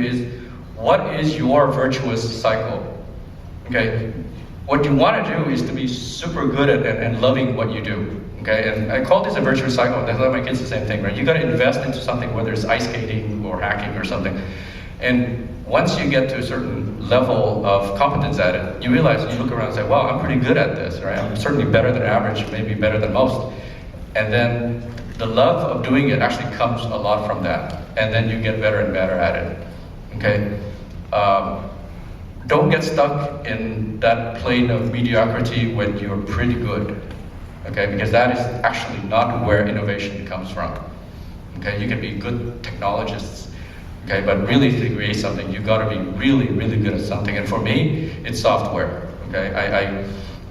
you is, what is your virtuous cycle? Okay, what you want to do is to be super good at and loving what you do. Okay, and I call this a virtuous cycle. I tell my kids the same thing, right? You got to invest into something, whether it's ice skating or hacking or something. And once you get to a certain level of competence at it, you realize, you look around and say, wow, I'm pretty good at this, right? I'm certainly better than average, maybe better than most. And then the love of doing it actually comes a lot from that. And then you get better and better at it, okay? Don't get stuck in that plane of mediocrity when you're pretty good, okay? Because that is actually not where innovation comes from, okay? You can be good technologists, okay? But really to create something, you've got to be really, really good at something. And for me, it's software, okay?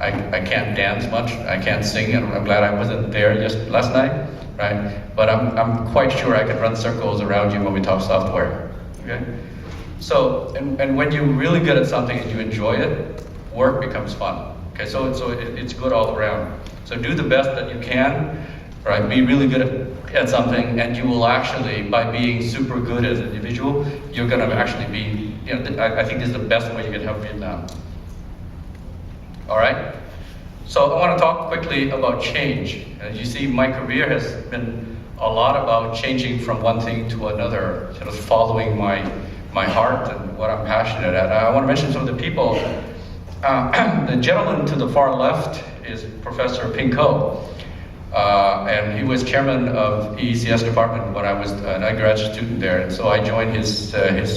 I can't dance much, I can't sing, and I'm glad I wasn't there just last night, right? But I'm quite sure I can run circles around you when we talk software, okay? So, and when you're really good at something and you enjoy it, work becomes fun, okay? So it's good all around. So do the best that you can, right? Be really good at something, and you will actually, by being super good as an individual, you're gonna actually be, you know, I think this is the best way you can help Vietnam. All right? So I want to talk quickly about change. As you see, my career has been a lot about changing from one thing to another, sort of following my heart and what I'm passionate at. I want to mention some of the people. The gentleman to the far left is Professor Ping Ko. And he was chairman of EECS department when I was an undergraduate student there. And so I joined his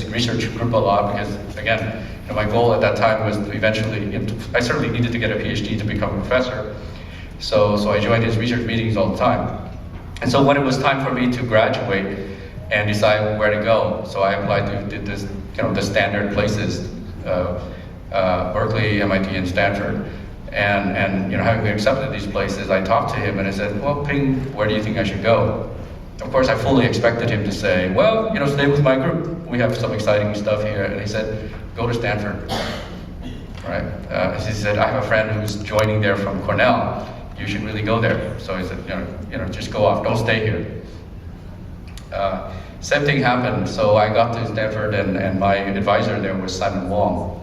research group a lot because, again, my goal at that time was to eventually, I certainly needed to get a PhD to become a professor. So I joined his research meetings all the time. And so when it was time for me to graduate and decide where to go, so I applied to this, the standard places, Berkeley, MIT, and Stanford. And having accepted these places, I talked to him and I said, well, Ping, where do you think I should go? Of course, I fully expected him to say, well, stay with my group. We have some exciting stuff here. And he said, go to Stanford, right? He said, I have a friend who's joining there from Cornell. You should really go there. So he said, just go off, don't stay here. Same thing happened. So I got to Stanford and my advisor there was Simon Wong.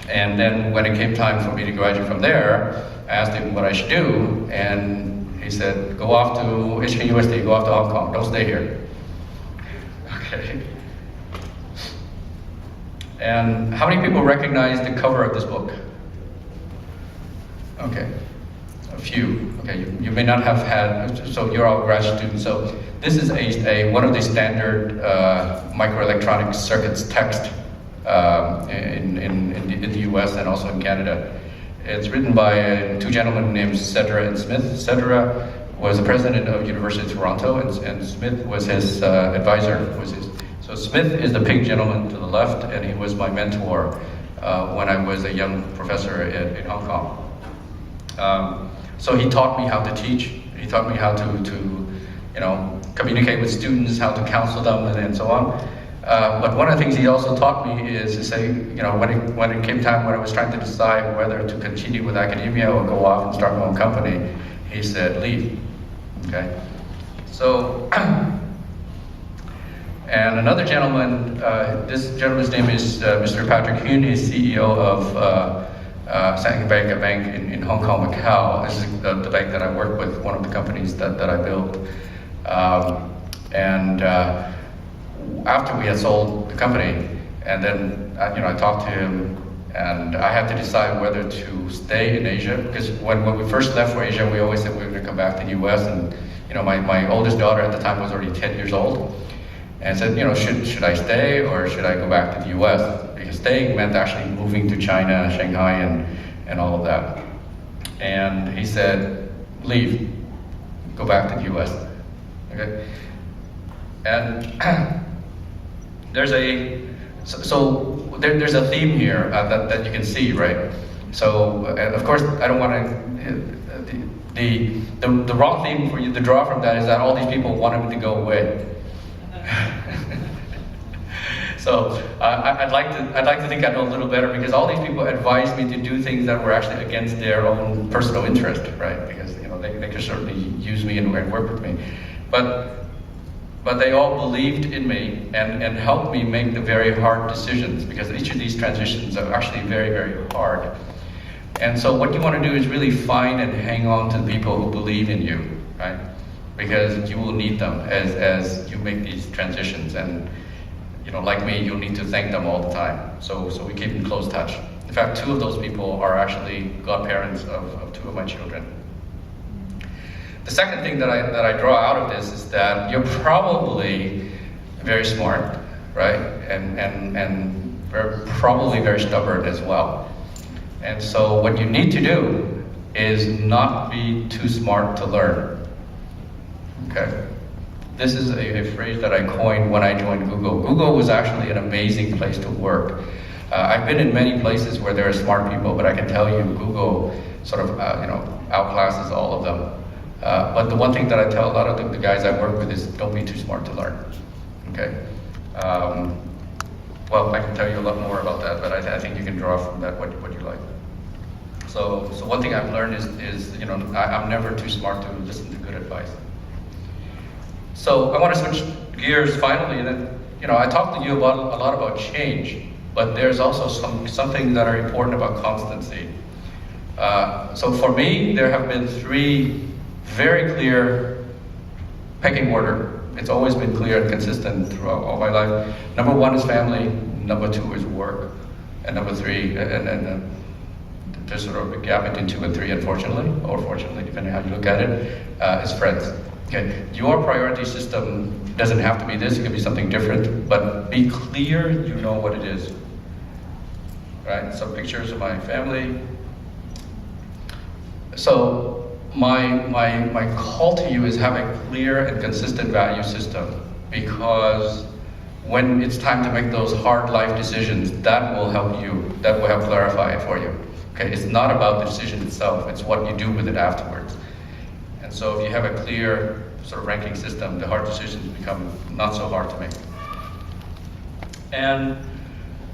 And then when it came time for me to graduate from there, I asked him what I should do, and he said, go off to HKUST, go off to Hong Kong, don't stay here. Okay. And how many people recognize the cover of this book? Okay, a few. Okay, you may not have had, so you're all graduate students. So this is one of the standard microelectronic circuits text in the US and also in Canada. It's written by two gentlemen named Cedra and Smith. Cedra was the president of University of Toronto, and Smith was his advisor. So Smith is the pink gentleman to the left, and he was my mentor when I was a young professor in Hong Kong. So he taught me how to teach. He taught me how to communicate with students, how to counsel them, and so on. But one of the things he also taught me is to say, when it came time when I was trying to decide whether to continue with academia or go off and start my own company, he said, leave. Okay. So. And another gentleman, this gentleman's name is Mr. Patrick Huynh. He's CEO of Sacbank, a bank in Hong Kong, Macau. This is the bank that I work with, one of the companies that I built. After we had sold the company, and then I talked to him, and I had to decide whether to stay in Asia, because when we first left for Asia, we always said we were going to come back to the US, and my oldest daughter at the time was already 10 years old. And said, should I stay or should I go back to the US? Because staying meant actually moving to China, Shanghai, and all of that. And he said, leave, go back to the US. Okay? And there's a theme here that you can see, right? So, of course, I don't want to, the wrong theme for you to draw from that is that all these people wanted me to go away. So I'd like to think I know a little better, because all these people advised me to do things that were actually against their own personal interest, right? Because they could certainly use me and work with me. But but they all believed in me and helped me make the very hard decisions, because each of these transitions are actually very, very hard. And so what you want to do is really find and hang on to the people who believe in you, right? Because you will need them as you make these transitions. And like me, you'll need to thank them all the time. So we keep in close touch. In fact, 2 of those people are actually godparents of 2 of my children. The second thing that I draw out of this is that you're probably very smart, right? And probably very stubborn as well. And so what you need to do is not be too smart to learn. Okay? This is a phrase that I coined when I joined Google. Google was actually an amazing place to work. I've been in many places where there are smart people, but I can tell you Google sort of outclasses all of them. But the one thing that I tell a lot of the guys I work with is don't be too smart to learn. Okay? Well, I can tell you a lot more about that, but I think you can draw from that what you like. So one thing I've learned is I'm never too smart to listen to good advice. So I want to switch gears finally, and then I talked to you a lot about change, but there's also something that are important about constancy. So for me, there have been 3 very clear pecking order. It's always been clear and consistent throughout all my life. Number 1 is family, number 2 is work, and number 3, and there's sort of a gap between 2 and 3, unfortunately, or fortunately, depending on how you look at it, is friends. Okay, your priority system doesn't have to be this, it can be something different, but be clear you know what it is. Right, some pictures of my family. So my call to you is have a clear and consistent value system, because when it's time to make those hard life decisions, that will help you, that will help clarify it for you. Okay, it's not about the decision itself, it's what you do with it afterwards. And so if you have a clear sort of ranking system, the hard decisions become not so hard to make. And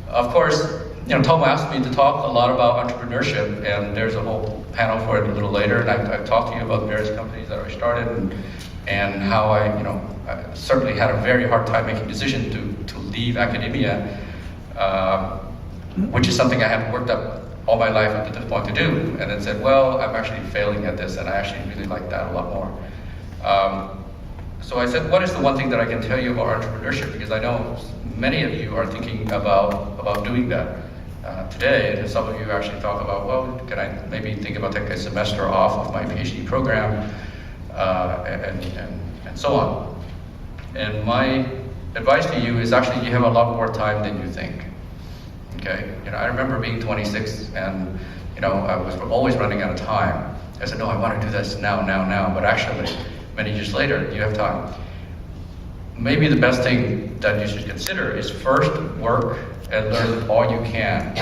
of course, Tom asked me to talk a lot about entrepreneurship, and there's a whole panel for it a little later, and I've talked to you about various companies that I started and how I certainly had a very hard time making decisions to leave academia, which is something I haven't worked up all my life up to this point to do, and then said, well, I'm actually failing at this, and I actually really like that a lot more. So I said, what is the one thing that I can tell you about entrepreneurship? Because I know many of you are thinking about doing that today, and some of you actually talk about, well, can I maybe think about taking a semester off of my PhD program, and so on. And my advice to you is actually you have a lot more time than you think. Okay, I remember being 26 and I was always running out of time. I said, no, I want to do this now, but actually, many years later, you have time. Maybe the best thing that you should consider is first work and learn all you can,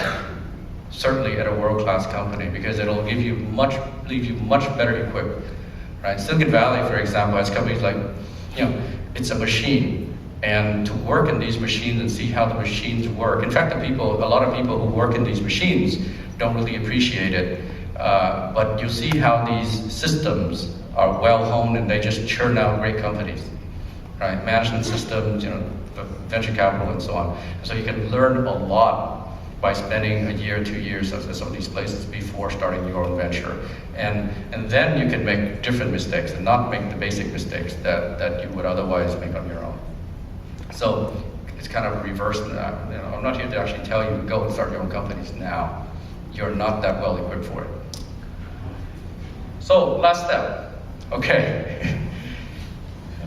certainly at a world-class company, because it'll leave you much better equipped. Right? Silicon Valley, for example, has companies like, it's a machine. And to work in these machines and see how the machines work. In fact, a lot of people who work in these machines don't really appreciate it. But you see how these systems are well honed and they just churn out great companies, right? Management systems, venture capital and so on. So you can learn a lot by spending a year, 2 years at some of these places before starting your own venture. And then you can make different mistakes and not make the basic mistakes that you would otherwise make on your own. So it's kind of reversed. I'm not here to actually tell you to go and start your own companies now. You're not that well equipped for it. So last step. Okay.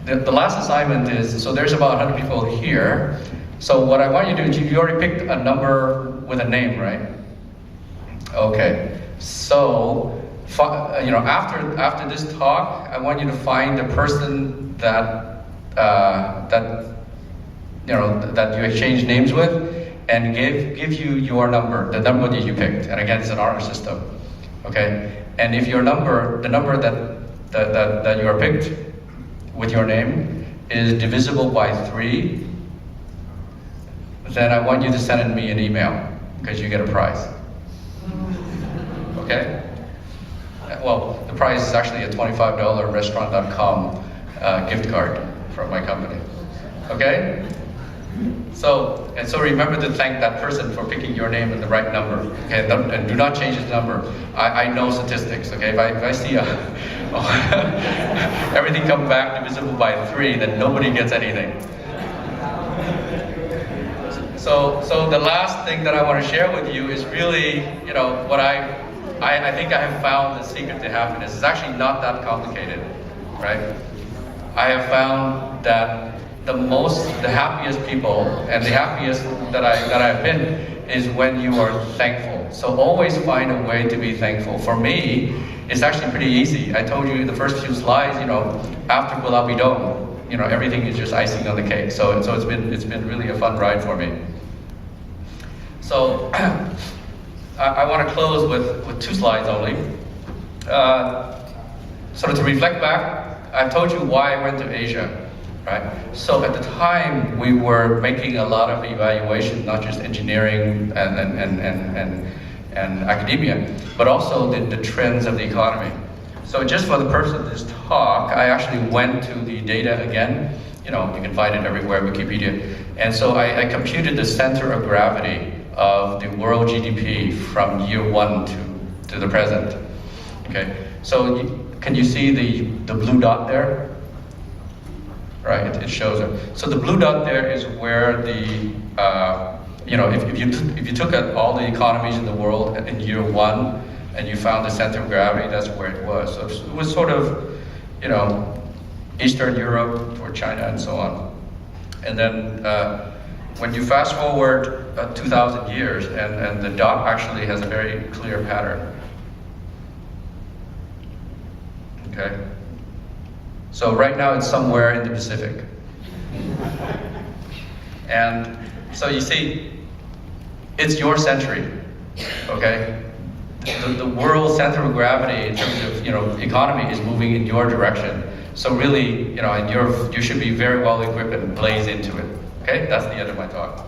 The last assignment is, so there's about 100 people here. So what I want you to do, you already picked a number with a name, right? Okay. So after this talk, I want you to find the person that you exchange names with, and give you your number, the number that you picked. And again, it's an honor system, okay? And if the number that you are picked with your name is divisible by 3, then I want you to send me an email, because you get a prize, okay? Well, the prize is actually a $25 restaurant.com gift card from my company. Okay? So remember to thank that person for picking your name and the right number. Okay, and do not change his number. I know statistics. Okay, if I see everything come back divisible by 3, then nobody gets anything. So the last thing that I want to share with you is really, what I think I have found the secret to happiness. It's actually not that complicated, right? I have found that the happiest people and the happiest that I've been is when you are thankful. So always find a way to be thankful. For me, it's actually pretty easy. I told you in the first few slides, after Gulabi Dome, everything is just icing on the cake. So it's been really a fun ride for me. So I want to close with 2 slides only. Sort of to reflect back, I told you why I went to Asia, right? So at the time, we were making a lot of evaluation, not just engineering and academia, but also the trends of the economy. So just for the purpose of this talk, I actually went to the data again. You can find it everywhere, Wikipedia. And so I computed the center of gravity of the world GDP from year 1 to the present. Okay, so can you see the blue dot there? Right, it shows it. So the blue dot there is where the, if you took all the economies in the world in year 1 and you found the center of gravity, that's where it was. So it was sort of, Eastern Europe or China and so on. And then when you fast forward 2,000 years, and the dot actually has a very clear pattern. Okay? So right now it's somewhere in the Pacific. And so you see, it's your century, okay? The world center of gravity in terms of economy is moving in your direction. So really, you should be very well equipped and blaze into it. Okay, that's the end of my talk.